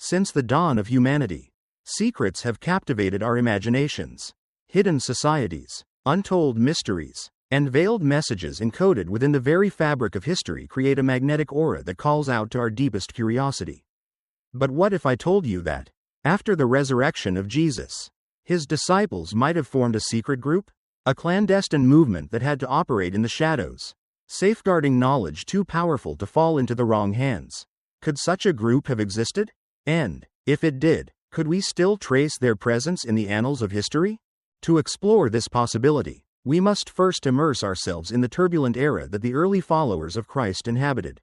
Since the dawn of humanity, secrets have captivated our imaginations. Hidden societies, untold mysteries, and veiled messages encoded within the very fabric of history create a magnetic aura that calls out to our deepest curiosity. But what if I told you that, after the resurrection of Jesus, his disciples might have formed a secret group? A clandestine movement that had to operate in the shadows, safeguarding knowledge too powerful to fall into the wrong hands. Could such a group have existed? And, if it did, could we still trace their presence in the annals of history? To explore this possibility, we must first immerse ourselves in the turbulent era that the early followers of Christ inhabited.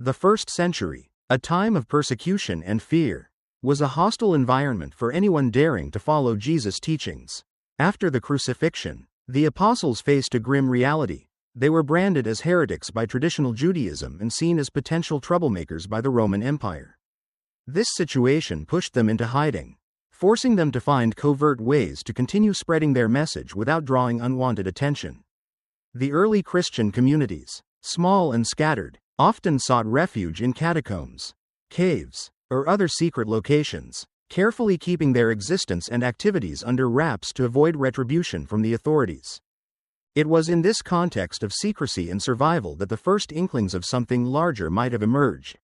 The first century, a time of persecution and fear, was a hostile environment for anyone daring to follow Jesus' teachings. After the crucifixion, the apostles faced a grim reality. They were branded as heretics by traditional Judaism and seen as potential troublemakers by the Roman Empire. This situation pushed them into hiding, forcing them to find covert ways to continue spreading their message without drawing unwanted attention. The early Christian communities, small and scattered, often sought refuge in catacombs, caves, or other secret locations, carefully keeping their existence and activities under wraps to avoid retribution from the authorities. It was in this context of secrecy and survival that the first inklings of something larger might have emerged.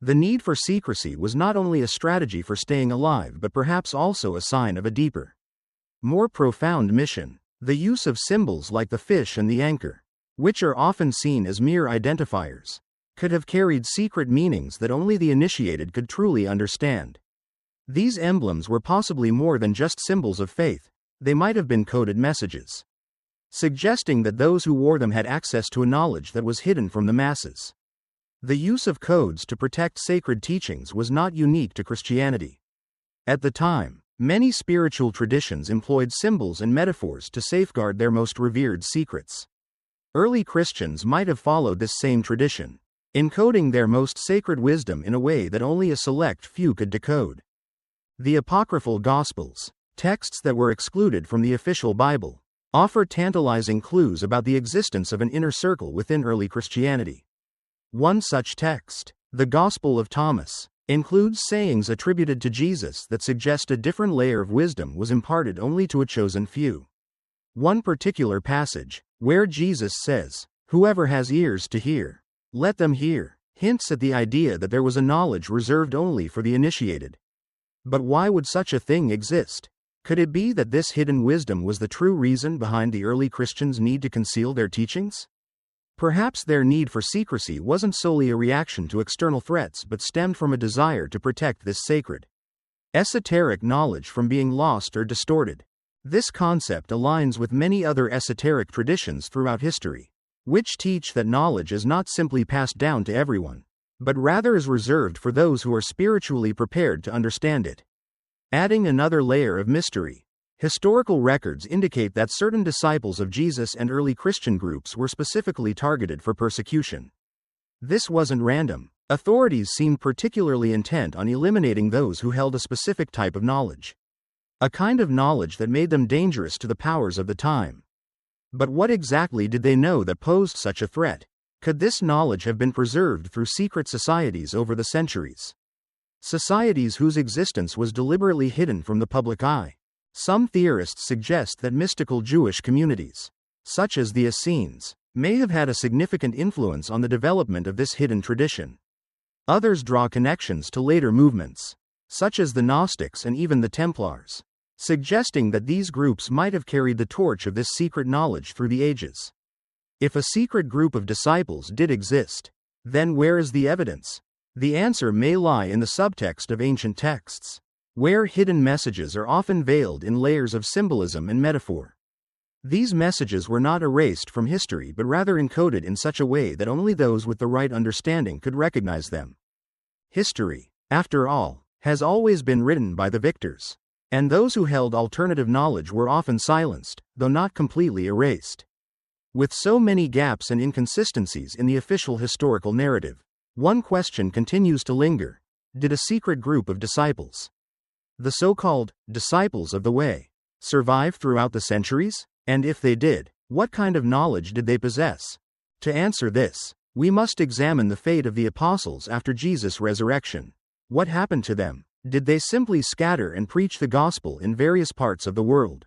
The need for secrecy was not only a strategy for staying alive but perhaps also a sign of a deeper, more profound mission. The use of symbols like the fish and the anchor, which are often seen as mere identifiers, could have carried secret meanings that only the initiated could truly understand. These emblems were possibly more than just symbols of faith, they might have been coded messages, suggesting that those who wore them had access to a knowledge that was hidden from the masses. The use of codes to protect sacred teachings was not unique to Christianity. At the time, many spiritual traditions employed symbols and metaphors to safeguard their most revered secrets. Early Christians might have followed this same tradition, encoding their most sacred wisdom in a way that only a select few could decode. The apocryphal Gospels, texts that were excluded from the official Bible, offer tantalizing clues about the existence of an inner circle within early Christianity. One such text, the Gospel of Thomas, includes sayings attributed to Jesus that suggest a different layer of wisdom was imparted only to a chosen few. One particular passage, where Jesus says, "Whoever has ears to hear, let them hear," hints at the idea that there was a knowledge reserved only for the initiated. But why would such a thing exist? Could it be that this hidden wisdom was the true reason behind the early Christians' need to conceal their teachings? Perhaps their need for secrecy wasn't solely a reaction to external threats but stemmed from a desire to protect this sacred, esoteric knowledge from being lost or distorted. This concept aligns with many other esoteric traditions throughout history, which teach that knowledge is not simply passed down to everyone, but rather is reserved for those who are spiritually prepared to understand it. Adding another layer of mystery, historical records indicate that certain disciples of Jesus and early Christian groups were specifically targeted for persecution. This wasn't random. Authorities seemed particularly intent on eliminating those who held a specific type of knowledge, a kind of knowledge that made them dangerous to the powers of the time. But what exactly did they know that posed such a threat? Could this knowledge have been preserved through secret societies over the centuries? Societies whose existence was deliberately hidden from the public eye. Some theorists suggest that mystical Jewish communities, such as the Essenes, may have had a significant influence on the development of this hidden tradition. Others draw connections to later movements, such as the Gnostics and even the Templars, suggesting that these groups might have carried the torch of this secret knowledge through the ages. If a secret group of disciples did exist, then where is the evidence? The answer may lie in the subtext of ancient texts, where hidden messages are often veiled in layers of symbolism and metaphor. These messages were not erased from history but rather encoded in such a way that only those with the right understanding could recognize them. History, after all, has always been written by the victors, and those who held alternative knowledge were often silenced, though not completely erased. With so many gaps and inconsistencies in the official historical narrative, one question continues to linger. Did a secret group of disciples, the so-called disciples of the way, survive throughout the centuries? And if they did, what kind of knowledge did they possess? To answer this, we must examine the fate of the apostles after Jesus' resurrection. What happened to them? Did they simply scatter and preach the gospel in various parts of the world?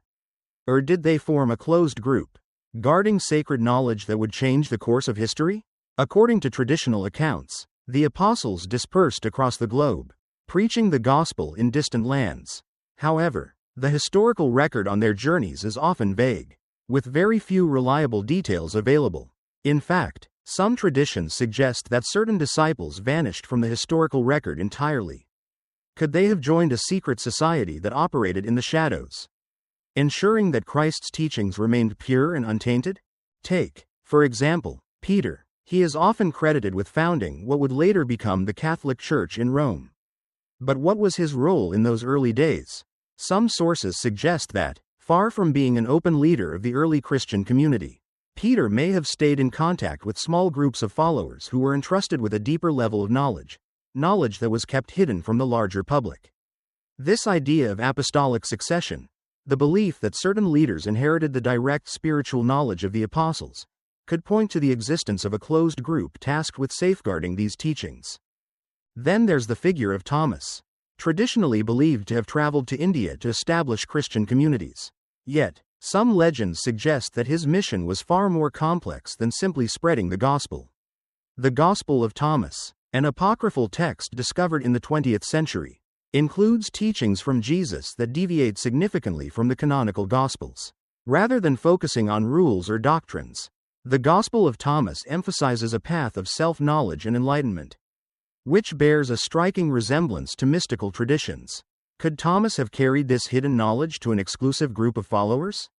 Or did they form a closed group, guarding sacred knowledge that would change the course of history? According to traditional accounts, the apostles dispersed across the globe, preaching the gospel in distant lands. However, the historical record on their journeys is often vague, with very few reliable details available. In fact, some traditions suggest that certain disciples vanished from the historical record entirely. Could they have joined a secret society that operated in the shadows, ensuring that Christ's teachings remained pure and untainted? Take, for example, Peter. He is often credited with founding what would later become the Catholic Church in Rome. But what was his role in those early days? Some sources suggest that, far from being an open leader of the early Christian community, Peter may have stayed in contact with small groups of followers who were entrusted with a deeper level of knowledge that was kept hidden from the larger public. This idea of apostolic succession, the belief that certain leaders inherited the direct spiritual knowledge of the apostles, could point to the existence of a closed group tasked with safeguarding these teachings. Then there's the figure of Thomas, traditionally believed to have traveled to India to establish Christian communities. Yet, some legends suggest that his mission was far more complex than simply spreading the gospel. The Gospel of Thomas, an apocryphal text discovered in the 20th century, includes teachings from Jesus that deviate significantly from the canonical Gospels. Rather than focusing on rules or doctrines, the Gospel of Thomas emphasizes a path of self-knowledge and enlightenment, which bears a striking resemblance to mystical traditions. Could Thomas have carried this hidden knowledge to an exclusive group of followers?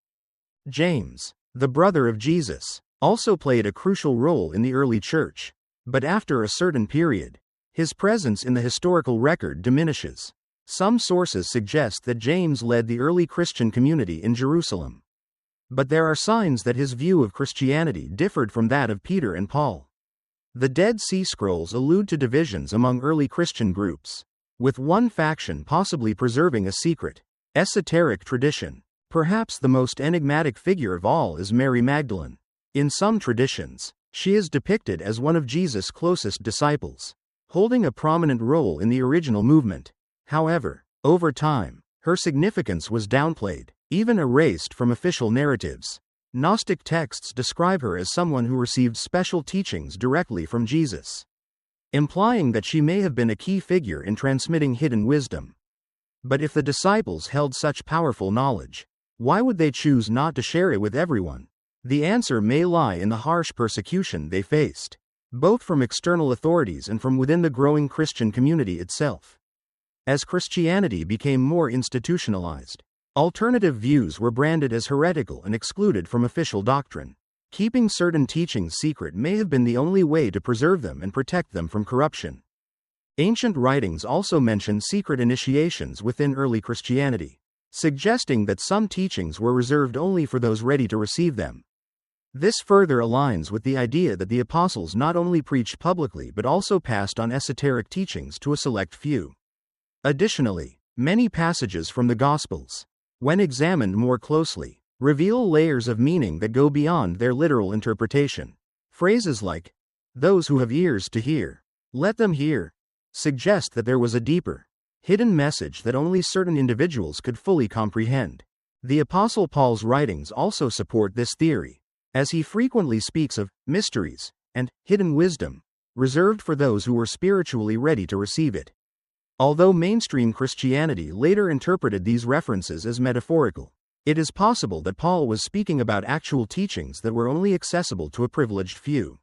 James, the brother of Jesus, also played a crucial role in the early church, but after a certain period, his presence in the historical record diminishes. Some sources suggest that James led the early Christian community in Jerusalem. But there are signs that his view of Christianity differed from that of Peter and Paul. The Dead Sea Scrolls allude to divisions among early Christian groups, with one faction possibly preserving a secret, esoteric tradition. Perhaps the most enigmatic figure of all is Mary Magdalene. In some traditions, she is depicted as one of Jesus' closest disciples, holding a prominent role in the original movement. However, over time, her significance was downplayed, even erased from official narratives. Gnostic texts describe her as someone who received special teachings directly from Jesus, implying that she may have been a key figure in transmitting hidden wisdom. But if the disciples held such powerful knowledge, why would they choose not to share it with everyone? The answer may lie in the harsh persecution they faced, both from external authorities and from within the growing Christian community itself. As Christianity became more institutionalized, alternative views were branded as heretical and excluded from official doctrine. Keeping certain teachings secret may have been the only way to preserve them and protect them from corruption. Ancient writings also mention secret initiations within early Christianity, suggesting that some teachings were reserved only for those ready to receive them. This further aligns with the idea that the apostles not only preached publicly but also passed on esoteric teachings to a select few. Additionally, many passages from the Gospels, when examined more closely, reveal layers of meaning that go beyond their literal interpretation. Phrases like, "Those who have ears to hear, let them hear," suggest that there was a deeper, hidden message that only certain individuals could fully comprehend. The Apostle Paul's writings also support this theory, as he frequently speaks of mysteries and hidden wisdom, reserved for those who were spiritually ready to receive it. Although mainstream Christianity later interpreted these references as metaphorical, it is possible that Paul was speaking about actual teachings that were only accessible to a privileged few.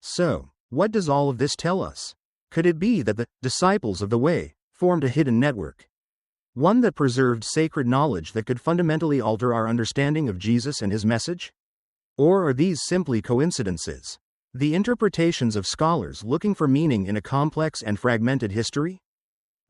So, what does all of this tell us? Could it be that the disciples of the Way formed a hidden network? One that preserved sacred knowledge that could fundamentally alter our understanding of Jesus and his message? Or are these simply coincidences? The interpretations of scholars looking for meaning in a complex and fragmented history?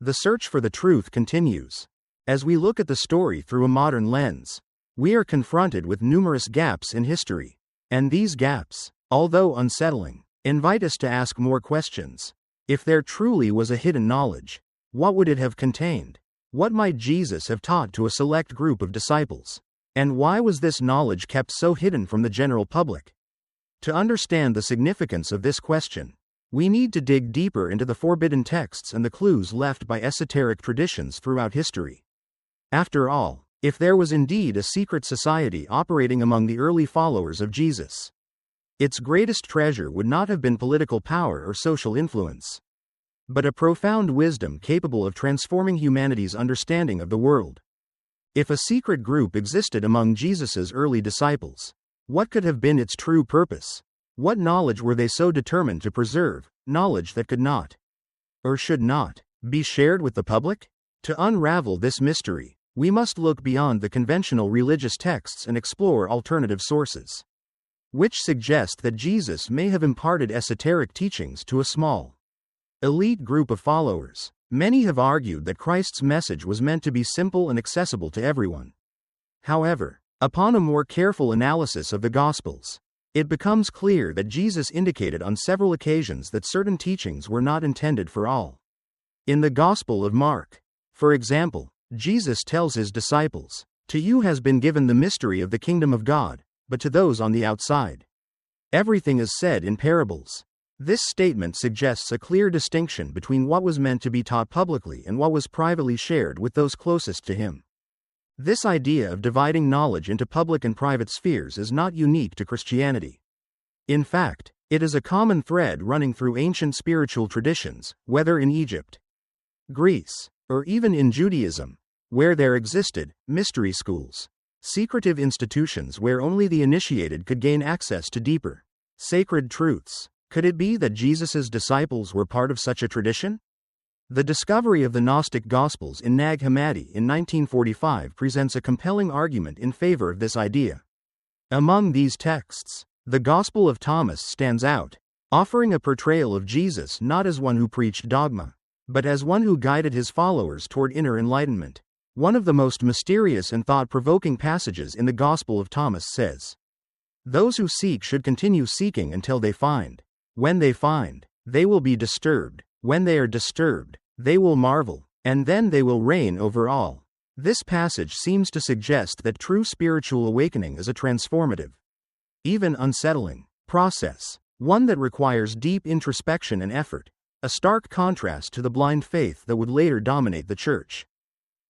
The search for the truth continues. As we look at the story through a modern lens, we are confronted with numerous gaps in history. And these gaps, although unsettling, invite us to ask more questions. If there truly was a hidden knowledge, what would it have contained? What might Jesus have taught to a select group of disciples? And why was this knowledge kept so hidden from the general public? To understand the significance of this question, We need to dig deeper into the forbidden texts and the clues left by esoteric traditions throughout history. After all, if there was indeed a secret society operating among the early followers of Jesus, its greatest treasure would not have been political power or social influence, but a profound wisdom capable of transforming humanity's understanding of the world. If a secret group existed among Jesus's early disciples, what could have been its true purpose? What knowledge were they so determined to preserve, knowledge that could not, or should not, be shared with the public? To unravel this mystery, we must look beyond the conventional religious texts and explore alternative sources, which suggest that Jesus may have imparted esoteric teachings to a small, elite group of followers. Many have argued that Christ's message was meant to be simple and accessible to everyone. However, upon a more careful analysis of the Gospels, it becomes clear that Jesus indicated on several occasions that certain teachings were not intended for all. In the Gospel of Mark, for example, Jesus tells his disciples, "To you has been given the mystery of the kingdom of God, but to those on the outside, everything is said in parables." This statement suggests a clear distinction between what was meant to be taught publicly and what was privately shared with those closest to him. This idea of dividing knowledge into public and private spheres is not unique to Christianity. In fact, it is a common thread running through ancient spiritual traditions, whether in Egypt, Greece, or even in Judaism, where there existed mystery schools, secretive institutions where only the initiated could gain access to deeper, sacred truths. Could it be that Jesus's disciples were part of such a tradition? The discovery of the Gnostic Gospels in Nag Hammadi in 1945 presents a compelling argument in favor of this idea. Among these texts, the Gospel of Thomas stands out, offering a portrayal of Jesus not as one who preached dogma, but as one who guided his followers toward inner enlightenment. One of the most mysterious and thought-provoking passages in the Gospel of Thomas says, "Those who seek should continue seeking until they find. When they find, they will be disturbed. When they are disturbed, they will marvel, and then they will reign over all." This passage seems to suggest that true spiritual awakening is a transformative, even unsettling, process, one that requires deep introspection and effort, a stark contrast to the blind faith that would later dominate the church.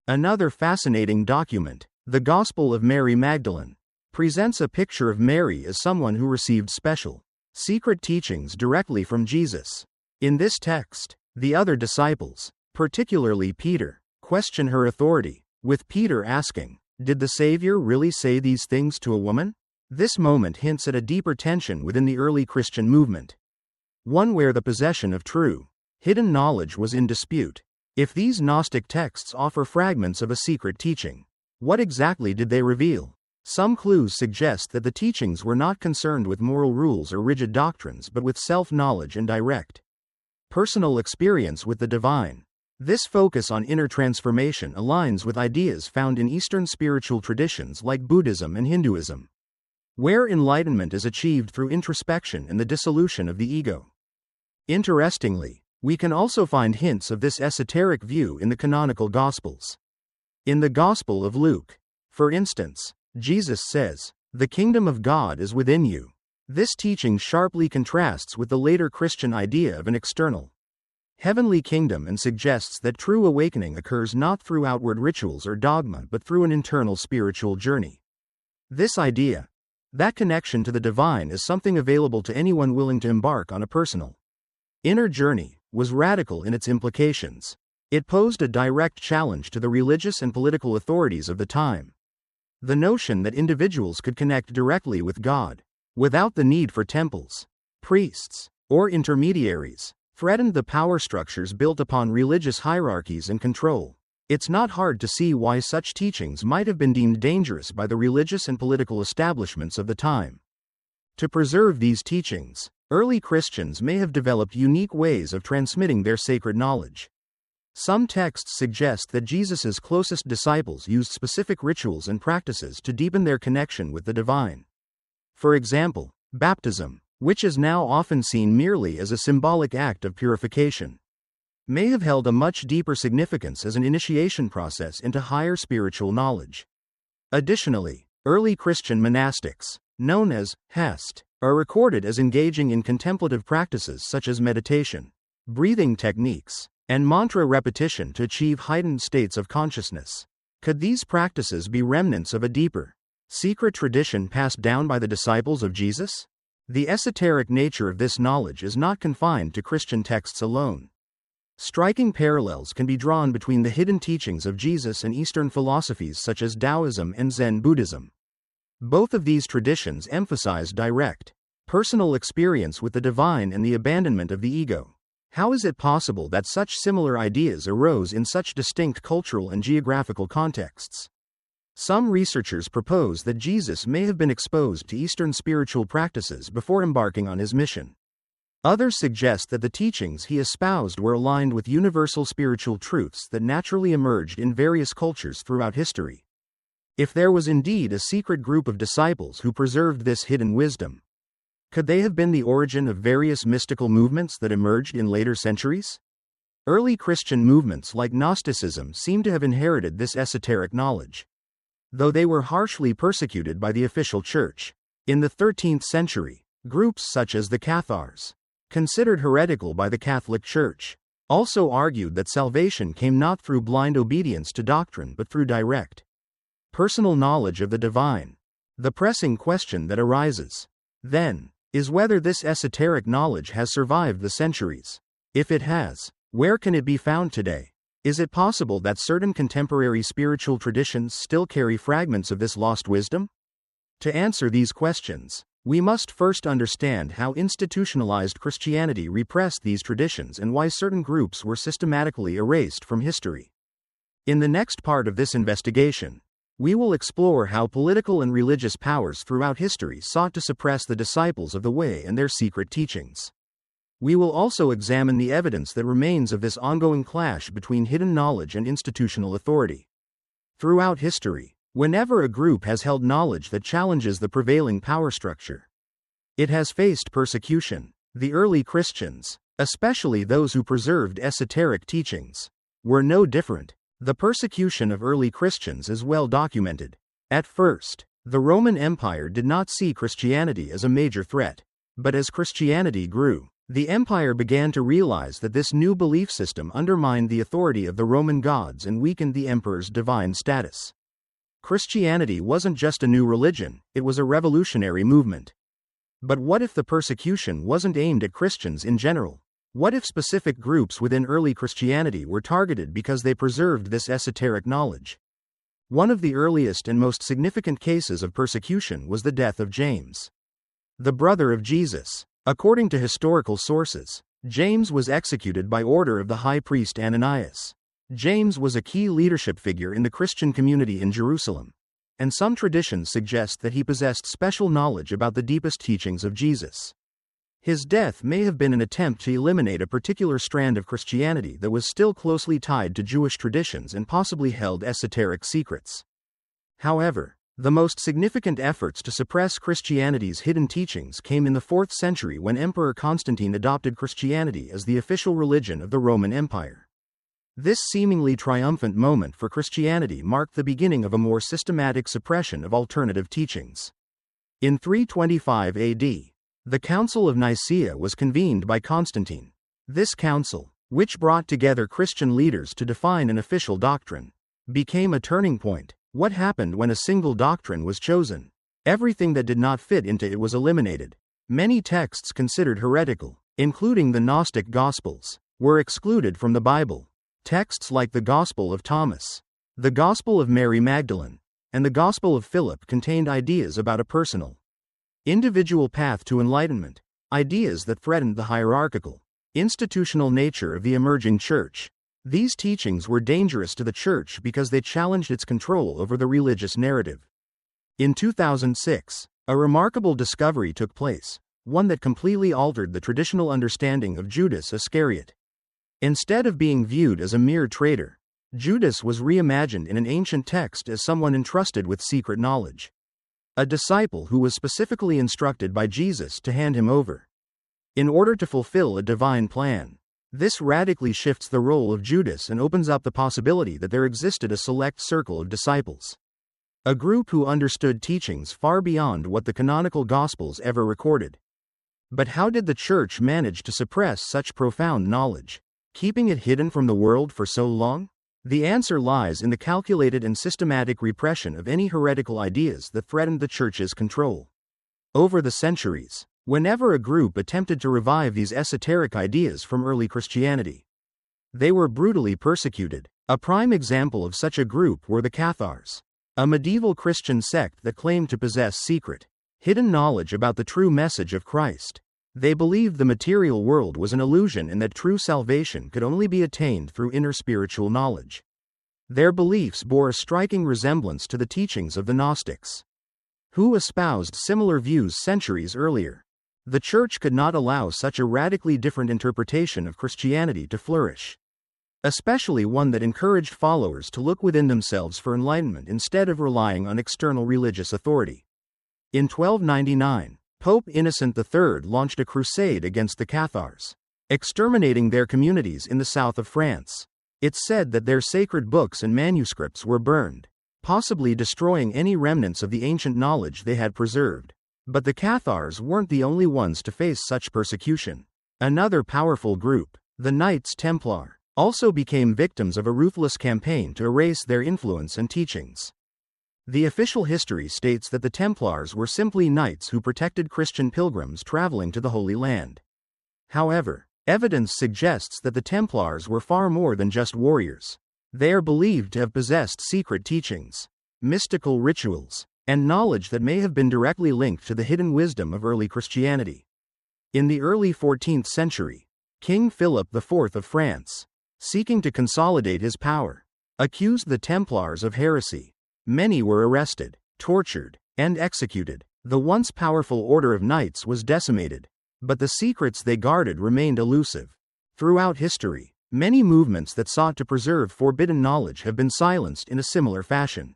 Another fascinating document, the Gospel of Mary Magdalene, presents a picture of Mary as someone who received special, secret teachings directly from Jesus. In this text, the other disciples, particularly Peter, question her authority, with Peter asking, "Did the Savior really say these things to a woman?" This moment hints at a deeper tension within the early Christian movement, one where the possession of true, hidden knowledge was in dispute. If these Gnostic texts offer fragments of a secret teaching, what exactly did they reveal? Some clues suggest that the teachings were not concerned with moral rules or rigid doctrines but with self-knowledge and direct, personal experience with the divine. This focus on inner transformation aligns with ideas found in Eastern spiritual traditions like Buddhism and Hinduism, where enlightenment is achieved through introspection and the dissolution of the ego. Interestingly, we can also find hints of this esoteric view in the canonical Gospels. In the Gospel of Luke, for instance, Jesus says, "The kingdom of God is within you." This teaching sharply contrasts with the later Christian idea of an external, heavenly kingdom and suggests that true awakening occurs not through outward rituals or dogma but through an internal spiritual journey. This idea, that connection to the divine is something available to anyone willing to embark on a personal, inner journey, was radical in its implications. It posed a direct challenge to the religious and political authorities of the time. The notion that individuals could connect directly with God, without the need for temples, priests, or intermediaries, threatened the power structures built upon religious hierarchies and control. It's not hard to see why such teachings might have been deemed dangerous by the religious and political establishments of the time. To preserve these teachings, early Christians may have developed unique ways of transmitting their sacred knowledge. Some texts suggest that Jesus's closest disciples used specific rituals and practices to deepen their connection with the divine. For example, baptism, which is now often seen merely as a symbolic act of purification, may have held a much deeper significance as an initiation process into higher spiritual knowledge. Additionally, early Christian monastics, known as Hest, are recorded as engaging in contemplative practices such as meditation, breathing techniques, and mantra repetition to achieve heightened states of consciousness. Could these practices be remnants of a deeper, secret tradition passed down by the disciples of Jesus? The esoteric nature of this knowledge is not confined to Christian texts alone. Striking parallels can be drawn between the hidden teachings of Jesus and Eastern philosophies such as Taoism and Zen Buddhism. Both of these traditions emphasize direct, personal experience with the divine and the abandonment of the ego. How is it possible that such similar ideas arose in such distinct cultural and geographical contexts? Some researchers propose that Jesus may have been exposed to Eastern spiritual practices before embarking on his mission. Others suggest that the teachings he espoused were aligned with universal spiritual truths that naturally emerged in various cultures throughout history. If there was indeed a secret group of disciples who preserved this hidden wisdom, could they have been the origin of various mystical movements that emerged in later centuries? Early Christian movements like Gnosticism seem to have inherited this esoteric knowledge, though they were harshly persecuted by the official church. In the 13th century, groups such as the Cathars, considered heretical by the Catholic Church, also argued that salvation came not through blind obedience to doctrine but through direct, personal knowledge of the divine. The pressing question that arises, then, is whether this esoteric knowledge has survived the centuries. If it has, where can it be found today? Is it possible that certain contemporary spiritual traditions still carry fragments of this lost wisdom? To answer these questions, we must first understand how institutionalized Christianity repressed these traditions and why certain groups were systematically erased from history. In the next part of this investigation, we will explore how political and religious powers throughout history sought to suppress the disciples of the Way and their secret teachings. We will also examine the evidence that remains of this ongoing clash between hidden knowledge and institutional authority. Throughout history, whenever a group has held knowledge that challenges the prevailing power structure, it has faced persecution. The early Christians, especially those who preserved esoteric teachings, were no different. The persecution of early Christians is well documented. At first, the Roman Empire did not see Christianity as a major threat, but as Christianity grew, the empire began to realize that this new belief system undermined the authority of the Roman gods and weakened the emperor's divine status. Christianity wasn't just a new religion, it was a revolutionary movement. But what if the persecution wasn't aimed at Christians in general? What if specific groups within early Christianity were targeted because they preserved this esoteric knowledge? One of the earliest and most significant cases of persecution was the death of James, the brother of Jesus. According to historical sources, James was executed by order of the high priest Ananias. James was a key leadership figure in the Christian community in Jerusalem, and some traditions suggest that he possessed special knowledge about the deepest teachings of Jesus. His death may have been an attempt to eliminate a particular strand of Christianity that was still closely tied to Jewish traditions and possibly held esoteric secrets. However, the most significant efforts to suppress Christianity's hidden teachings came in the 4th century when Emperor Constantine adopted Christianity as the official religion of the Roman Empire. This seemingly triumphant moment for Christianity marked the beginning of a more systematic suppression of alternative teachings. In 325 AD, the Council of Nicaea was convened by Constantine. This council, which brought together Christian leaders to define an official doctrine, became a turning point. What happened when a single doctrine was chosen? Everything that did not fit into it was eliminated. Many texts considered heretical, including the Gnostic Gospels, were excluded from the Bible. Texts like the Gospel of Thomas, the Gospel of Mary Magdalene, and the Gospel of Philip contained ideas about a personal, individual path to enlightenment, ideas that threatened the hierarchical, institutional nature of the emerging church. These teachings were dangerous to the church because they challenged its control over the religious narrative. In 2006, a remarkable discovery took place, one that completely altered the traditional understanding of Judas Iscariot. Instead of being viewed as a mere traitor, Judas was reimagined in an ancient text as someone entrusted with secret knowledge. A disciple who was specifically instructed by Jesus to hand him over, in order to fulfill a divine plan. This radically shifts the role of Judas and opens up the possibility that there existed a select circle of disciples, a group who understood teachings far beyond what the canonical Gospels ever recorded. But how did the Church manage to suppress such profound knowledge, keeping it hidden from the world for so long? The answer lies in the calculated and systematic repression of any heretical ideas that threatened the Church's control. Over the centuries, whenever a group attempted to revive these esoteric ideas from early Christianity, they were brutally persecuted. A prime example of such a group were the Cathars, a medieval Christian sect that claimed to possess secret, hidden knowledge about the true message of Christ. They believed the material world was an illusion and that true salvation could only be attained through inner spiritual knowledge. Their beliefs bore a striking resemblance to the teachings of the Gnostics, who espoused similar views centuries earlier. The Church could not allow such a radically different interpretation of Christianity to flourish, especially one that encouraged followers to look within themselves for enlightenment instead of relying on external religious authority. In 1299, Pope Innocent III launched a crusade against the Cathars, exterminating their communities in the south of France. It's said that their sacred books and manuscripts were burned, possibly destroying any remnants of the ancient knowledge they had preserved. But the Cathars weren't the only ones to face such persecution. Another powerful group, the Knights Templar, also became victims of a ruthless campaign to erase their influence and teachings. The official history states that the Templars were simply knights who protected Christian pilgrims traveling to the Holy Land. However, evidence suggests that the Templars were far more than just warriors. They are believed to have possessed secret teachings, mystical rituals, and knowledge that may have been directly linked to the hidden wisdom of early Christianity. In the early 14th century, King Philip IV of France, seeking to consolidate his power, accused the Templars of heresy. Many were arrested, tortured, and executed. The once powerful order of knights was decimated, but the secrets they guarded remained elusive. Throughout history, many movements that sought to preserve forbidden knowledge have been silenced in a similar fashion.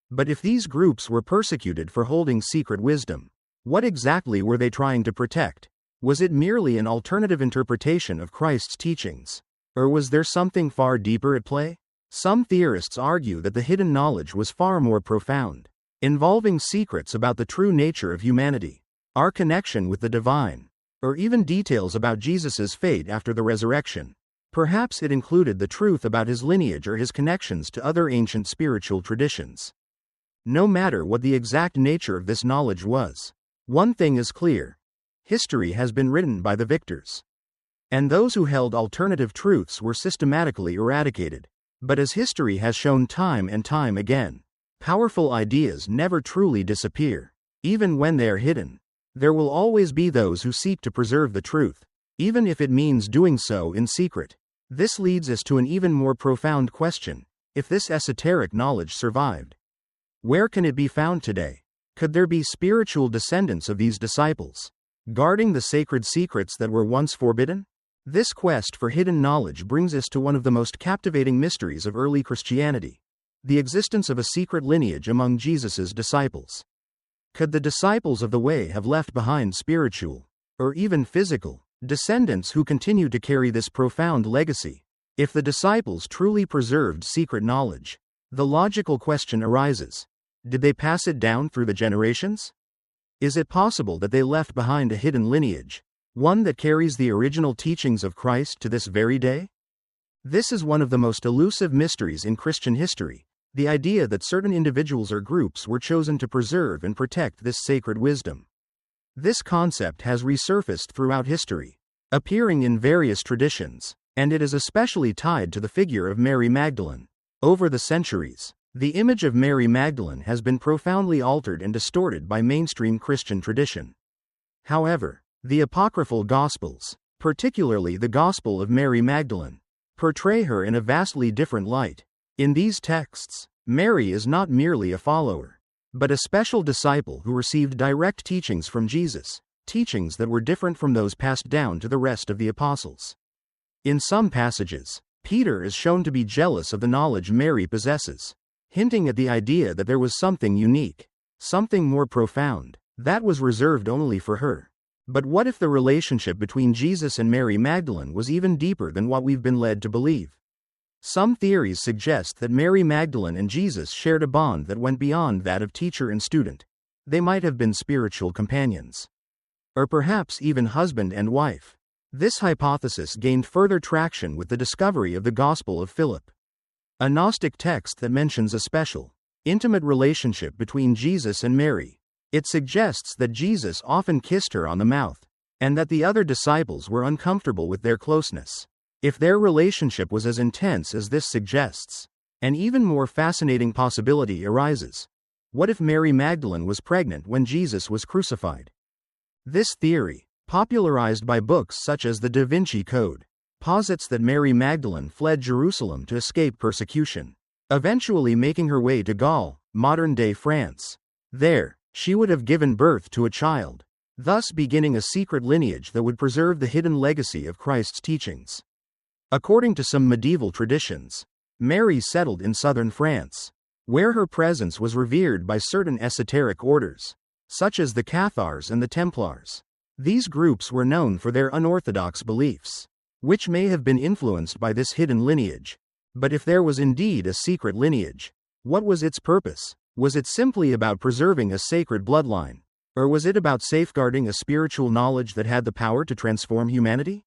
But if these groups were persecuted for holding secret wisdom, what exactly were they trying to protect? Was it merely an alternative interpretation of Christ's teachings? Or was there something far deeper at play? Some theorists argue that the hidden knowledge was far more profound, involving secrets about the true nature of humanity, our connection with the divine, or even details about Jesus' fate after the resurrection. Perhaps it included the truth about his lineage or his connections to other ancient spiritual traditions. No matter what the exact nature of this knowledge was, one thing is clear: history has been written by the victors, and those who held alternative truths were systematically eradicated. But as history has shown time and time again, powerful ideas never truly disappear. Even when they are hidden, there will always be those who seek to preserve the truth, even if it means doing so in secret. This leads us to an even more profound question: if this esoteric knowledge survived, where can it be found today? Could there be spiritual descendants of these disciples, guarding the sacred secrets that were once forbidden? This quest for hidden knowledge brings us to one of the most captivating mysteries of early Christianity: the existence of a secret lineage among Jesus' disciples. Could the disciples of the Way have left behind spiritual, or even physical, descendants who continue to carry this profound legacy? If the disciples truly preserved secret knowledge, the logical question arises: did they pass it down through the generations? Is it possible that they left behind a hidden lineage, one that carries the original teachings of Christ to this very day? This is one of the most elusive mysteries in Christian history, the idea that certain individuals or groups were chosen to preserve and protect this sacred wisdom. This concept has resurfaced throughout history, appearing in various traditions, and it is especially tied to the figure of Mary Magdalene. Over the centuries, the image of Mary Magdalene has been profoundly altered and distorted by mainstream Christian tradition. However, the apocryphal Gospels, particularly the Gospel of Mary Magdalene, portray her in a vastly different light. In these texts, Mary is not merely a follower, but a special disciple who received direct teachings from Jesus, teachings that were different from those passed down to the rest of the apostles. In some passages, Peter is shown to be jealous of the knowledge Mary possesses, hinting at the idea that there was something unique, something more profound, that was reserved only for her. But what if the relationship between Jesus and Mary Magdalene was even deeper than what we've been led to believe? Some theories suggest that Mary Magdalene and Jesus shared a bond that went beyond that of teacher and student. They might have been spiritual companions, or perhaps even husband and wife. This hypothesis gained further traction with the discovery of the Gospel of Philip, a Gnostic text that mentions a special, intimate relationship between Jesus and Mary. It suggests that Jesus often kissed her on the mouth, and that the other disciples were uncomfortable with their closeness. If their relationship was as intense as this suggests, an even more fascinating possibility arises. What if Mary Magdalene was pregnant when Jesus was crucified? This theory, popularized by books such as the Da Vinci Code, posits that Mary Magdalene fled Jerusalem to escape persecution, eventually making her way to Gaul, modern-day France. There, she would have given birth to a child, thus beginning a secret lineage that would preserve the hidden legacy of Christ's teachings. According to some medieval traditions, Mary settled in southern France, where her presence was revered by certain esoteric orders, such as the Cathars and the Templars. These groups were known for their unorthodox beliefs, which may have been influenced by this hidden lineage. But if there was indeed a secret lineage, what was its purpose? Was it simply about preserving a sacred bloodline? Or was it about safeguarding a spiritual knowledge that had the power to transform humanity?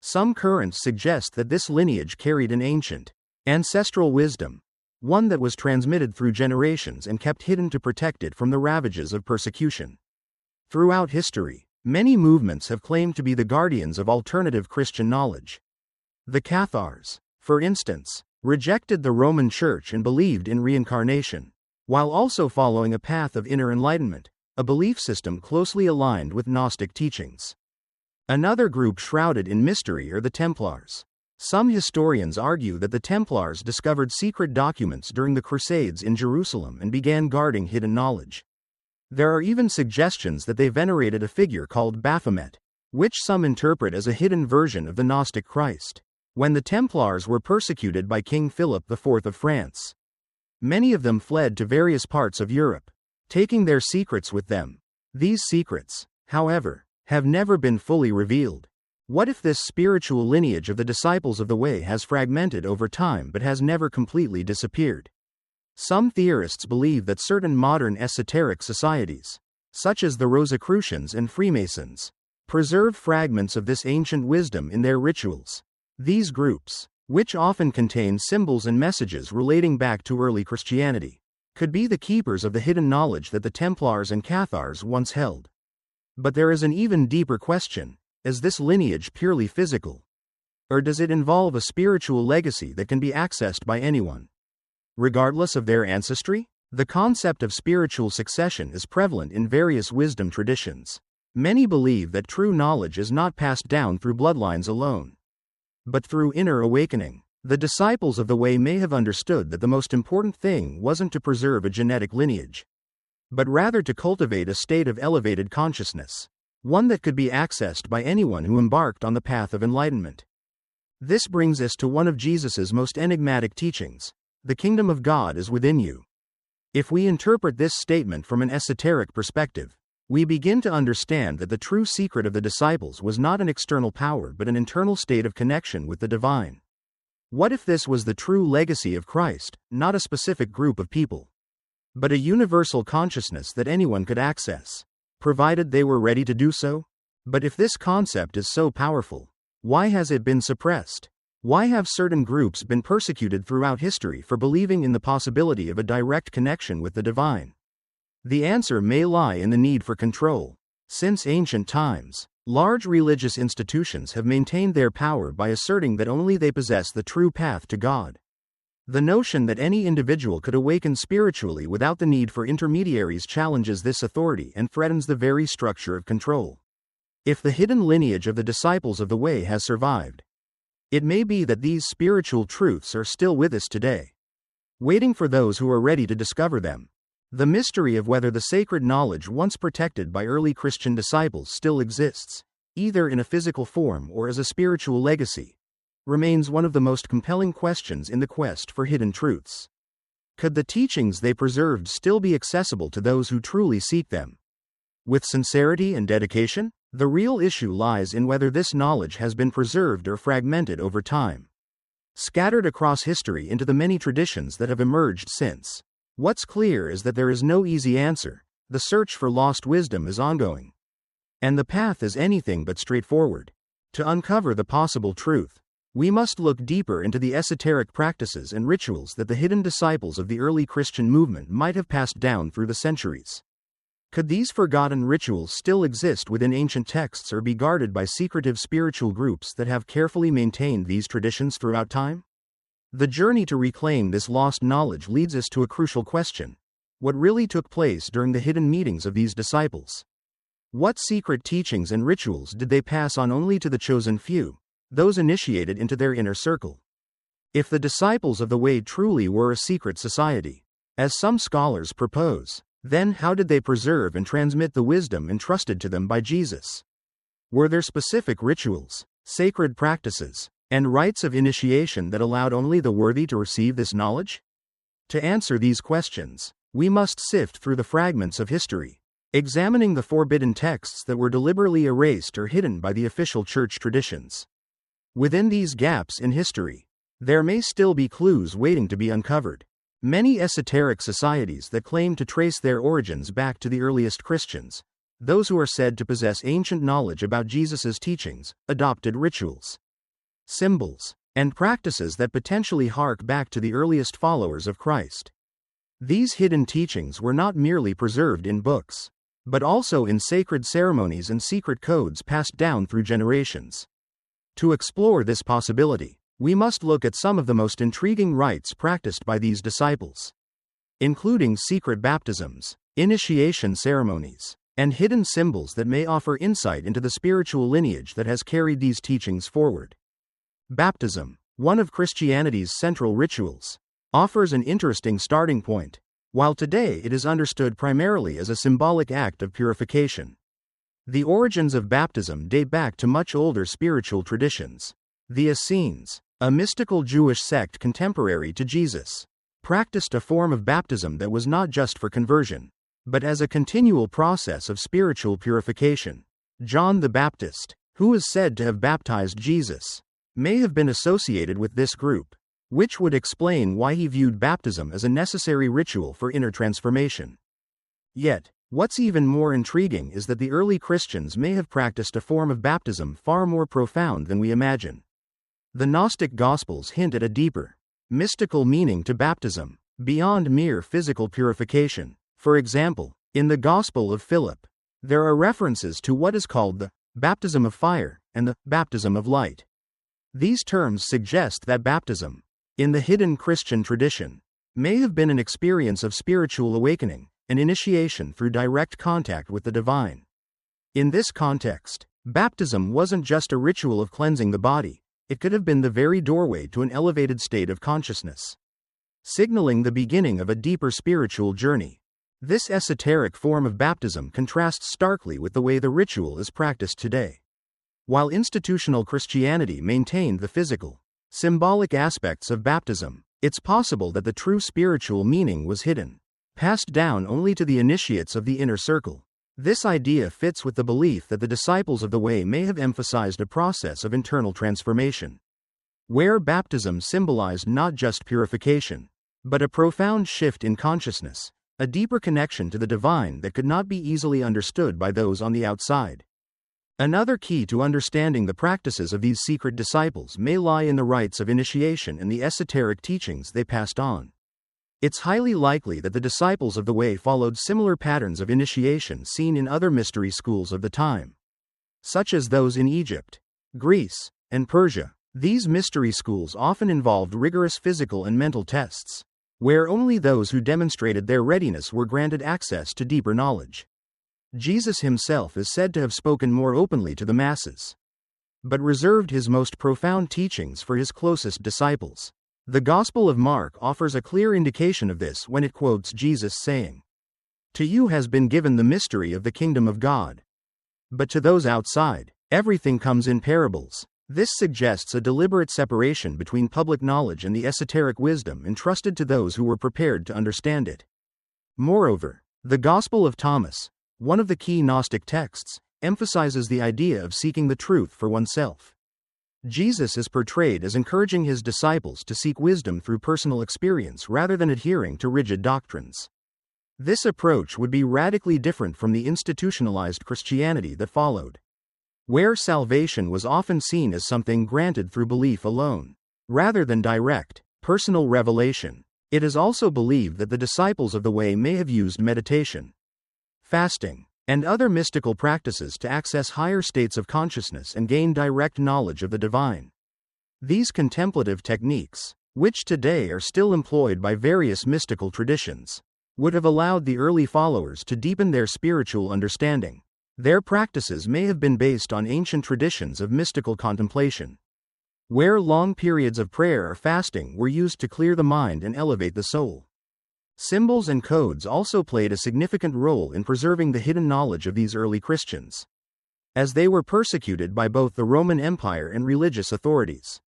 Some currents suggest that this lineage carried an ancient, ancestral wisdom, one that was transmitted through generations and kept hidden to protect it from the ravages of persecution. Throughout history, many movements have claimed to be the guardians of alternative Christian knowledge. The Cathars, for instance, rejected the Roman Church and believed in reincarnation, while also following a path of inner enlightenment, a belief system closely aligned with Gnostic teachings. Another group shrouded in mystery are the Templars. Some historians argue that the Templars discovered secret documents during the Crusades in Jerusalem and began guarding hidden knowledge. There are even suggestions that they venerated a figure called Baphomet, which some interpret as a hidden version of the Gnostic Christ. When the Templars were persecuted by King Philip IV of France, many of them fled to various parts of Europe, taking their secrets with them. These secrets, however, have never been fully revealed. What if this spiritual lineage of the disciples of the way has fragmented over time but has never completely disappeared? Some theorists believe that certain modern esoteric societies, such as the Rosicrucians and Freemasons, preserve fragments of this ancient wisdom in their rituals. These groups, which often contain symbols and messages relating back to early Christianity, could be the keepers of the hidden knowledge that the Templars and Cathars once held. But there is an even deeper question: is this lineage purely physical? Or does it involve a spiritual legacy that can be accessed by anyone, regardless of their ancestry? The concept of spiritual succession is prevalent in various wisdom traditions. Many believe that true knowledge is not passed down through bloodlines alone, but through inner awakening. The disciples of the way may have understood that the most important thing wasn't to preserve a genetic lineage, but rather to cultivate a state of elevated consciousness, one that could be accessed by anyone who embarked on the path of enlightenment. This brings us to one of Jesus's most enigmatic teachings: the kingdom of God is within you. If we interpret this statement from an esoteric perspective, we begin to understand that the true secret of the disciples was not an external power but an internal state of connection with the divine. What if this was the true legacy of Christ, not a specific group of people, but a universal consciousness that anyone could access, provided they were ready to do so? But if this concept is so powerful, why has it been suppressed? Why have certain groups been persecuted throughout history for believing in the possibility of a direct connection with the divine? The answer may lie in the need for control. Since ancient times, large religious institutions have maintained their power by asserting that only they possess the true path to God. The notion that any individual could awaken spiritually without the need for intermediaries challenges this authority and threatens the very structure of control. If the hidden lineage of the disciples of the way has survived, it may be that these spiritual truths are still with us today, waiting for those who are ready to discover them. The mystery of whether the sacred knowledge once protected by early Christian disciples still exists, either in a physical form or as a spiritual legacy, remains one of the most compelling questions in the quest for hidden truths. Could the teachings they preserved still be accessible to those who truly seek them with sincerity and dedication? The real issue lies in whether this knowledge has been preserved or fragmented over time. scattered across history into the many traditions that have emerged since. What's clear is that there is no easy answer. The search for lost wisdom is ongoing. And the path is anything but straightforward. To uncover the possible truth, we must look deeper into the esoteric practices and rituals that the hidden disciples of the early Christian movement might have passed down through the centuries. Could these forgotten rituals still exist within ancient texts or be guarded by secretive spiritual groups that have carefully maintained these traditions throughout time? The journey to reclaim this lost knowledge leads us to a crucial question. What really took place during the hidden meetings of these disciples? What secret teachings and rituals did they pass on only to the chosen few, those initiated into their inner circle? If the disciples of the way truly were a secret society, as some scholars propose, then how did they preserve and transmit the wisdom entrusted to them by Jesus? Were there specific rituals, sacred practices, and rites of initiation that allowed only the worthy to receive this knowledge? To answer these questions, we must sift through the fragments of history, examining the forbidden texts that were deliberately erased or hidden by the official church traditions. Within these gaps in history, there may still be clues waiting to be uncovered. Many esoteric societies that claim to trace their origins back to the earliest Christians, those who are said to possess ancient knowledge about Jesus' teachings, adopted rituals, symbols, and practices that potentially hark back to the earliest followers of Christ. These hidden teachings were not merely preserved in books, but also in sacred ceremonies and secret codes passed down through generations. To explore this possibility, we must look at some of the most intriguing rites practiced by these disciples, including secret baptisms, initiation ceremonies, and hidden symbols that may offer insight into the spiritual lineage that has carried these teachings forward. Baptism, one of Christianity's central rituals, offers an interesting starting point. While today it is understood primarily as a symbolic act of purification, the origins of baptism date back to much older spiritual traditions. The Essenes, a mystical Jewish sect contemporary to Jesus, practiced a form of baptism that was not just for conversion, but as a continual process of spiritual purification. John the Baptist, who is said to have baptized Jesus, may have been associated with this group, which would explain why he viewed baptism as a necessary ritual for inner transformation. Yet, what's even more intriguing is that the early Christians may have practiced a form of baptism far more profound than we imagine. The Gnostic Gospels hint at a deeper, mystical meaning to baptism, beyond mere physical purification. For example, in the Gospel of Philip, there are references to what is called the baptism of fire and the baptism of light. These terms suggest that baptism, in the hidden Christian tradition, may have been an experience of spiritual awakening, an initiation through direct contact with the divine. In this context, baptism wasn't just a ritual of cleansing the body, it could have been the very doorway to an elevated state of consciousness, signaling the beginning of a deeper spiritual journey. This esoteric form of baptism contrasts starkly with the way the ritual is practiced today. While institutional Christianity maintained the physical, symbolic aspects of baptism, it's possible that the true spiritual meaning was hidden, passed down only to the initiates of the inner circle. This idea fits with the belief that the disciples of the way may have emphasized a process of internal transformation, where baptism symbolized not just purification, but a profound shift in consciousness, a deeper connection to the divine that could not be easily understood by those on the outside. Another key to understanding the practices of these secret disciples may lie in the rites of initiation and the esoteric teachings they passed on. It's highly likely that the disciples of the way followed similar patterns of initiation seen in other mystery schools of the time, such as those in Egypt, Greece, and Persia. These mystery schools often involved rigorous physical and mental tests, where only those who demonstrated their readiness were granted access to deeper knowledge. Jesus himself is said to have spoken more openly to the masses, but reserved his most profound teachings for his closest disciples. The Gospel of Mark offers a clear indication of this when it quotes Jesus saying, "To you has been given the mystery of the kingdom of God. But to those outside, everything comes in parables." This suggests a deliberate separation between public knowledge and the esoteric wisdom entrusted to those who were prepared to understand it. Moreover, the Gospel of Thomas, one of the key Gnostic texts, emphasizes the idea of seeking the truth for oneself. Jesus is portrayed as encouraging his disciples to seek wisdom through personal experience rather than adhering to rigid doctrines. This approach would be radically different from the institutionalized Christianity that followed, where salvation was often seen as something granted through belief alone, rather than direct, personal revelation. It is also believed that the disciples of the Way may have used meditation, fasting, and other mystical practices to access higher states of consciousness and gain direct knowledge of the divine. These contemplative techniques, which today are still employed by various mystical traditions, would have allowed the early followers to deepen their spiritual understanding. Their practices may have been based on ancient traditions of mystical contemplation, where long periods of prayer or fasting were used to clear the mind and elevate the soul. Symbols and codes also played a significant role in preserving the hidden knowledge of these early Christians, as they were persecuted by both the Roman Empire and religious authorities.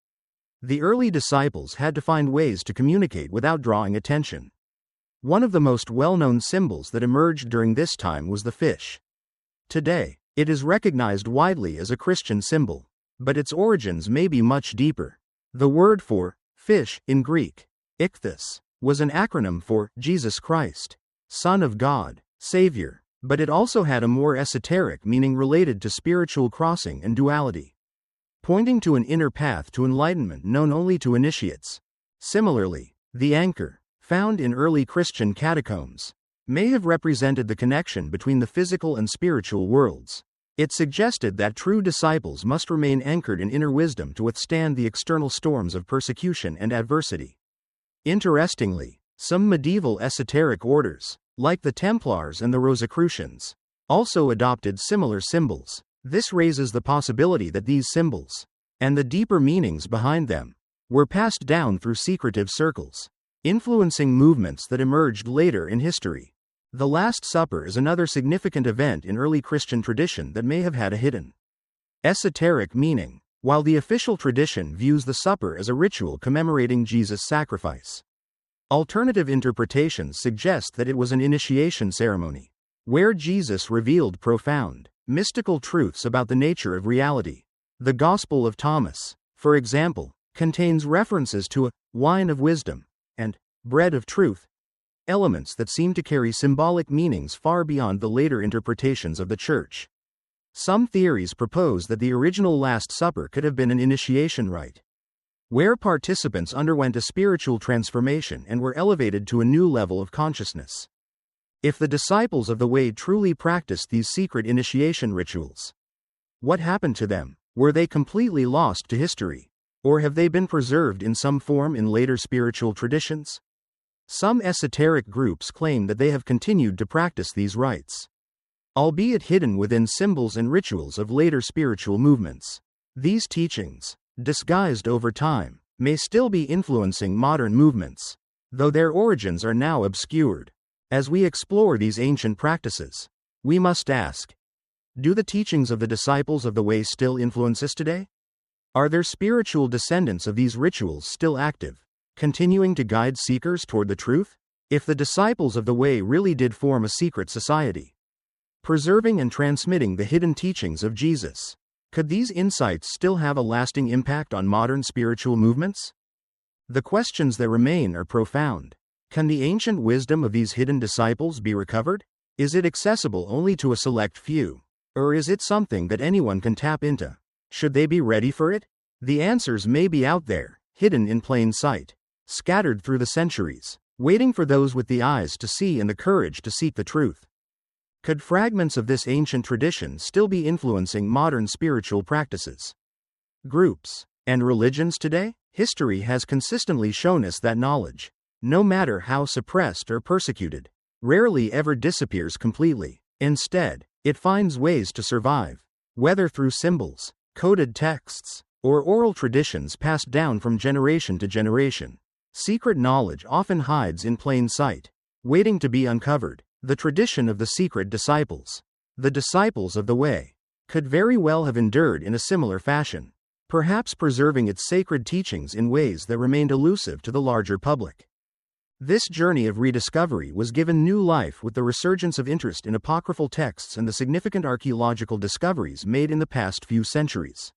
The early disciples had to find ways to communicate without drawing attention. One of the most well-known symbols that emerged during this time was the fish. Today, it is recognized widely as a Christian symbol, but its origins may be much deeper. The word for fish in Greek, ichthys, was an acronym for Jesus Christ, Son of God, Savior, but it also had a more esoteric meaning related to spiritual crossing and duality, pointing to an inner path to enlightenment known only to initiates. Similarly, the anchor, found in early Christian catacombs, may have represented the connection between the physical and spiritual worlds. It suggested that true disciples must remain anchored in inner wisdom to withstand the external storms of persecution and adversity. Interestingly, some medieval esoteric orders, like the Templars and the Rosicrucians, also adopted similar symbols. This raises the possibility that these symbols, and the deeper meanings behind them, were passed down through secretive circles, influencing movements that emerged later in history. The Last Supper is another significant event in early Christian tradition that may have had a hidden esoteric meaning. While the official tradition views the supper as a ritual commemorating Jesus' sacrifice, alternative interpretations suggest that it was an initiation ceremony, where Jesus revealed profound, mystical truths about the nature of reality. The Gospel of Thomas, for example, contains references to a wine of wisdom and bread of truth, elements that seem to carry symbolic meanings far beyond the later interpretations of the Church. Some theories propose that the original Last Supper could have been an initiation rite, where participants underwent a spiritual transformation and were elevated to a new level of consciousness. If the disciples of the Way truly practiced these secret initiation rituals, what happened to them? Were they completely lost to history? Or have they been preserved in some form in later spiritual traditions? Some esoteric groups claim that they have continued to practice these rites, albeit hidden within symbols and rituals of later spiritual movements. These teachings, disguised over time, may still be influencing modern movements, though their origins are now obscured. As we explore these ancient practices, we must ask, do the teachings of the disciples of the Way still influence us today? Are their spiritual descendants of these rituals still active, continuing to guide seekers toward the truth? If the disciples of the Way really did form a secret society, preserving and transmitting the hidden teachings of Jesus, could these insights still have a lasting impact on modern spiritual movements? The questions that remain are profound. Can the ancient wisdom of these hidden disciples be recovered? Is it accessible only to a select few? Or is it something that anyone can tap into? Should they be ready for it? The answers may be out there, hidden in plain sight, scattered through the centuries, waiting for those with the eyes to see and the courage to seek the truth. Could fragments of this ancient tradition still be influencing modern spiritual practices, groups, and religions today? History has consistently shown us that knowledge, no matter how suppressed or persecuted, rarely ever disappears completely. Instead, it finds ways to survive, whether through symbols, coded texts, or oral traditions passed down from generation to generation. Secret knowledge often hides in plain sight, waiting to be uncovered. The tradition of the secret disciples, the disciples of the Way, could very well have endured in a similar fashion, perhaps preserving its sacred teachings in ways that remained elusive to the larger public. This journey of rediscovery was given new life with the resurgence of interest in apocryphal texts and the significant archaeological discoveries made in the past few centuries.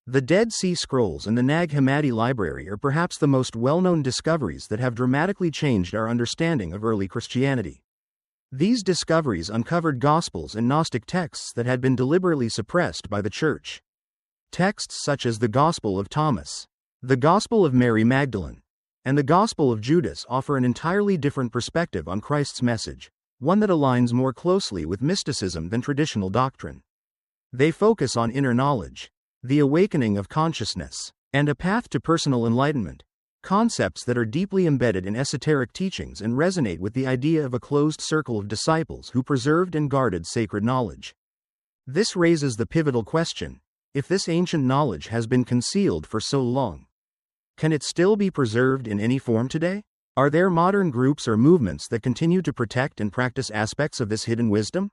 The Dead Sea Scrolls and the Nag Hammadi Library are perhaps the most well-known discoveries that have dramatically changed our understanding of early Christianity. These discoveries uncovered Gospels and Gnostic texts that had been deliberately suppressed by the Church. Texts such as the Gospel of Thomas, the Gospel of Mary Magdalene, and the Gospel of Judas offer an entirely different perspective on Christ's message, one that aligns more closely with mysticism than traditional doctrine. They focus on inner knowledge, the awakening of consciousness, and a path to personal enlightenment, concepts that are deeply embedded in esoteric teachings and resonate with the idea of a closed circle of disciples who preserved and guarded sacred knowledge. This raises the pivotal question: if this ancient knowledge has been concealed for so long, can it still be preserved in any form today? Are there modern groups or movements that continue to protect and practice aspects of this hidden wisdom?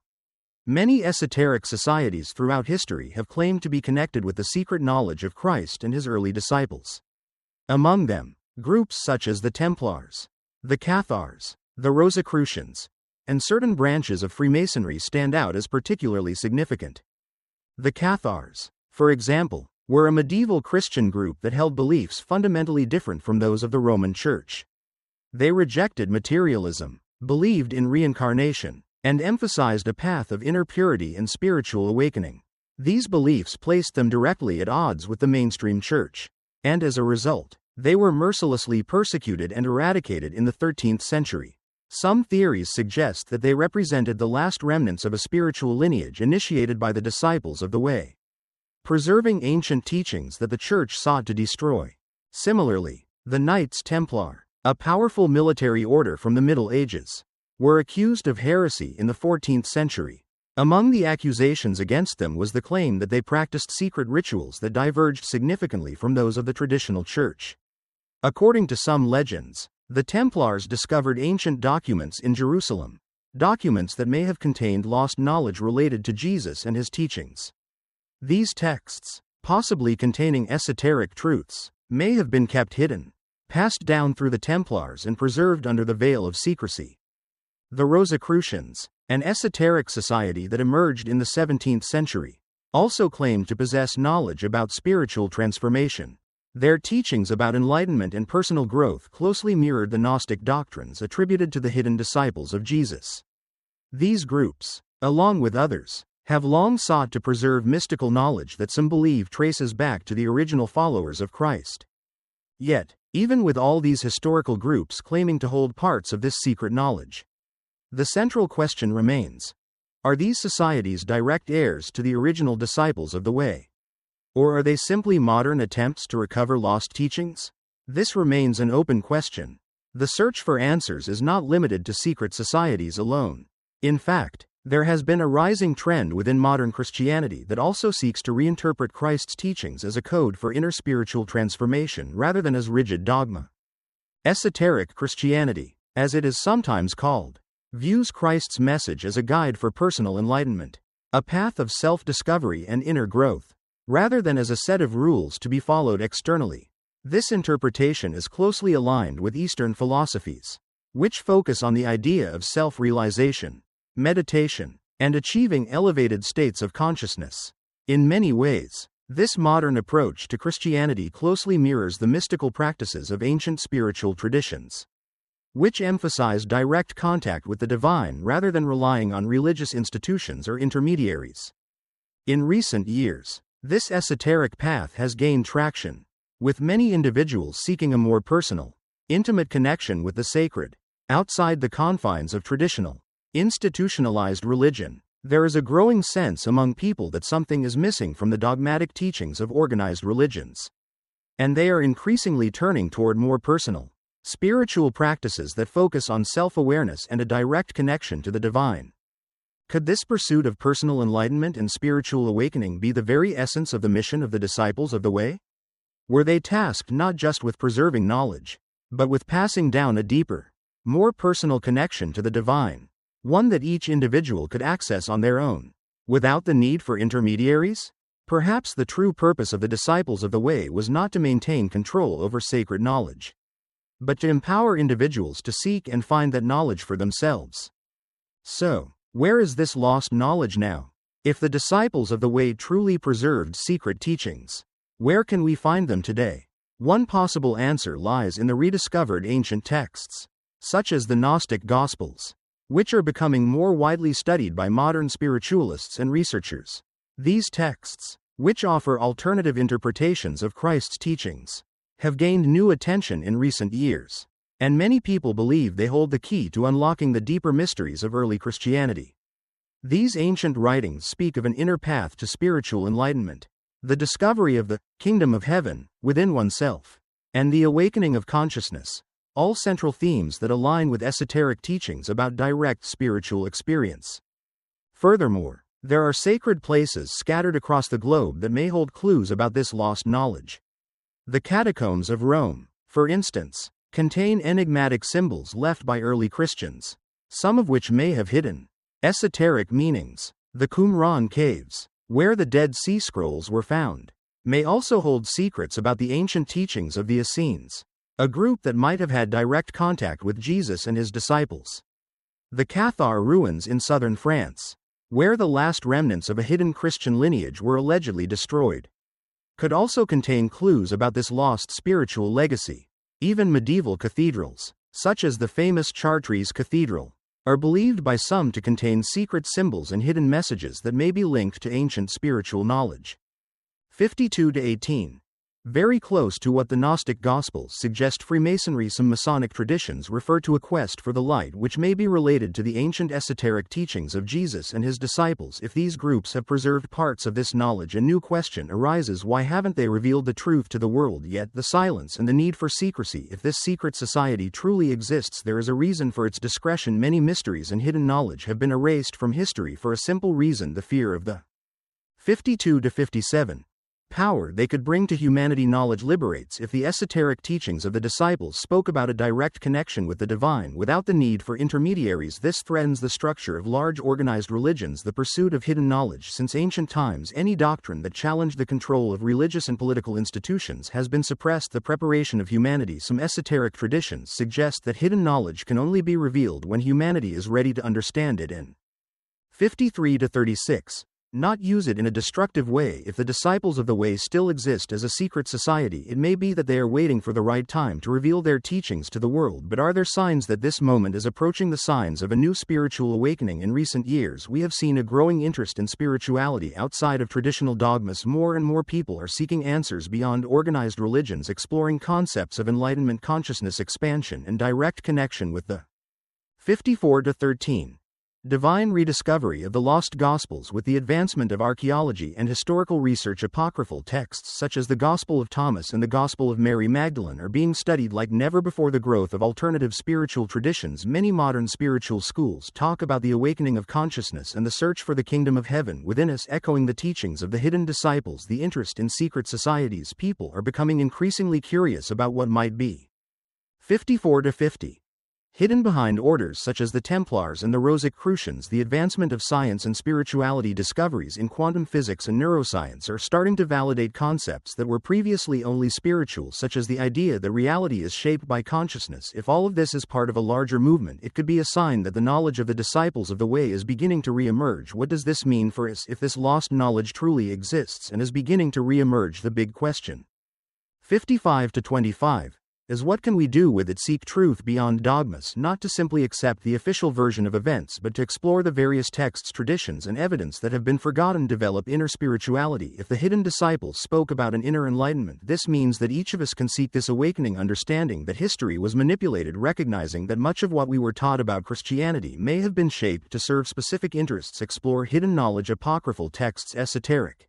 Many esoteric societies throughout history have claimed to be connected with the secret knowledge of Christ and his early disciples. Among them, groups such as the Templars, the Cathars, the Rosicrucians, and certain branches of Freemasonry stand out as particularly significant. The Cathars, for example, were a medieval Christian group that held beliefs fundamentally different from those of the Roman Church. They rejected materialism, believed in reincarnation, and emphasized a path of inner purity and spiritual awakening. These beliefs placed them directly at odds with the mainstream church, and as a result, they were mercilessly persecuted and eradicated in the 13th century. Some theories suggest that they represented the last remnants of a spiritual lineage initiated by the disciples of the Way, preserving ancient teachings that the church sought to destroy. Similarly, the Knights Templar, a powerful military order from the Middle Ages, were accused of heresy in the 14th century. Among the accusations against them was the claim that they practiced secret rituals that diverged significantly from those of the traditional church. According to some legends, the Templars discovered ancient documents in Jerusalem, documents that may have contained lost knowledge related to Jesus and his teachings. These texts, possibly containing esoteric truths, may have been kept hidden, passed down through the Templars and preserved under the veil of secrecy. The Rosicrucians, an esoteric society that emerged in the 17th century, also claimed to possess knowledge about spiritual transformation. Their teachings about enlightenment and personal growth closely mirrored the Gnostic doctrines attributed to the hidden disciples of Jesus. These groups, along with others, have long sought to preserve mystical knowledge that some believe traces back to the original followers of Christ. Yet, even with all these historical groups claiming to hold parts of this secret knowledge, the central question remains: are these societies direct heirs to the original disciples of the Way? Or are they simply modern attempts to recover lost teachings? This remains an open question. The search for answers is not limited to secret societies alone. In fact, there has been a rising trend within modern Christianity that also seeks to reinterpret Christ's teachings as a code for inner spiritual transformation rather than as rigid dogma. Esoteric Christianity, as it is sometimes called, views Christ's message as a guide for personal enlightenment, a path of self-discovery and inner growth, rather than as a set of rules to be followed externally. This interpretation is closely aligned with Eastern philosophies, which focus on the idea of self-realization, meditation, and achieving elevated states of consciousness. In many ways, this modern approach to Christianity closely mirrors the mystical practices of ancient spiritual traditions, which emphasize direct contact with the divine rather than relying on religious institutions or intermediaries. In recent years, this esoteric path has gained traction, with many individuals seeking a more personal, intimate connection with the sacred, outside the confines of traditional, institutionalized religion. There is a growing sense among people that something is missing from the dogmatic teachings of organized religions, and they are increasingly turning toward more personal, spiritual practices that focus on self-awareness and a direct connection to the divine. Could this pursuit of personal enlightenment and spiritual awakening be the very essence of the mission of the disciples of the Way? Were they tasked not just with preserving knowledge, but with passing down a deeper, more personal connection to the divine, one that each individual could access on their own, without the need for intermediaries? Perhaps the true purpose of the disciples of the Way was not to maintain control over sacred knowledge, but to empower individuals to seek and find that knowledge for themselves. So, where is this lost knowledge now? If the disciples of the Way truly preserved secret teachings, Where can we find them today? One possible answer lies in the rediscovered ancient texts, such as the Gnostic Gospels, which are becoming more widely studied by modern spiritualists and researchers. These texts, which offer alternative interpretations of Christ's teachings, have gained new attention in recent years, and many people believe they hold the key to unlocking the deeper mysteries of early Christianity. These ancient writings speak of an inner path to spiritual enlightenment, the discovery of the kingdom of heaven within oneself, and the awakening of consciousness, all central themes that align with esoteric teachings about direct spiritual experience. Furthermore, there are sacred places scattered across the globe that may hold clues about this lost knowledge. The catacombs of Rome, for instance, contain enigmatic symbols left by early Christians, some of which may have hidden esoteric meanings. The Qumran caves, where the Dead Sea Scrolls were found, may also hold secrets about the ancient teachings of the Essenes, a group that might have had direct contact with Jesus and his disciples. The Cathar ruins in southern France, where the last remnants of a hidden Christian lineage were allegedly destroyed, could also contain clues about this lost spiritual legacy. Even medieval cathedrals, such as the famous Chartres Cathedral, are believed by some to contain secret symbols and hidden messages that may be linked to ancient spiritual knowledge. 52-18. Very close to what the Gnostic Gospels suggest, Freemasonry. Some Masonic traditions refer to a quest for the light which may be related to the ancient esoteric teachings of Jesus and his disciples. If these groups have preserved parts of this knowledge, a new question arises: why haven't they revealed the truth to the world yet? The silence and the need for secrecy. If this secret society truly exists, there is a reason for its discretion. Many mysteries and hidden knowledge have been erased from history for a simple reason: the fear of the 52-57. Power they could bring to humanity. Knowledge liberates. If the esoteric teachings of the disciples spoke about a direct connection with the divine without the need for intermediaries, this threatens the structure of large organized religions. The pursuit of hidden knowledge. Since ancient times, any doctrine that challenged the control of religious and political institutions has been suppressed. The preparation of humanity. Some esoteric traditions suggest that hidden knowledge can only be revealed when humanity is ready to understand it. In 53-36. Not use it in a destructive way. If the disciples of the way still exist as a secret society, it may be that they are waiting for the right time to reveal their teachings to the world. But are there signs that this moment is approaching? The signs of a new spiritual awakening. In recent years, we have seen a growing interest in spirituality outside of traditional dogmas. More and more people are seeking answers beyond organized religions, exploring concepts of enlightenment, consciousness expansion, and direct connection with the 54-13. Divine rediscovery of the lost Gospels. With the advancement of archaeology and historical research, apocryphal texts such as the Gospel of Thomas and the Gospel of Mary Magdalene are being studied like never before. The growth of alternative spiritual traditions. Many modern spiritual schools talk about the awakening of consciousness and the search for the kingdom of heaven within us, echoing the teachings of the hidden disciples. The interest in secret societies. People are becoming increasingly curious about what might be 54-50. Hidden behind orders such as the Templars and the Rosicrucians. The advancement of science and spirituality. Discoveries in quantum physics and neuroscience are starting to validate concepts that were previously only spiritual, such as the idea that reality is shaped by consciousness. If all of this is part of a larger movement, it could be a sign that the knowledge of the disciples of the way is beginning to re-emerge. What does this mean for us? If this lost knowledge truly exists and is beginning to re-emerge, the big question 55-25. Is what can we do with it? Seek truth beyond dogmas, not to simply accept the official version of events, but to explore the various texts, traditions, and evidence that have been forgotten. Develop inner spirituality. If the hidden disciples spoke about an inner enlightenment, this means that each of us can seek this awakening, understanding that history was manipulated, recognizing that much of what we were taught about Christianity may have been shaped to serve specific interests. Explore hidden knowledge. Apocryphal texts. Esoteric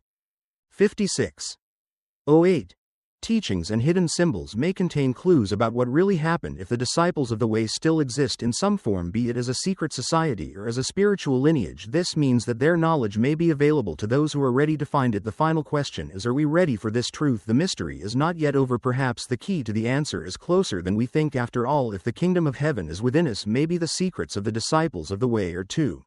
56-08. Teachings and hidden symbols may contain clues about what really happened. If the disciples of the way still exist in some form, be it as a secret society or as a spiritual lineage, this means that their knowledge may be available to those who are ready to find it. The final question is, are we ready for this truth? The mystery is not yet over. Perhaps the key to the answer is closer than we think. After all, if the kingdom of heaven is within us, maybe the secrets of the disciples of the way are too.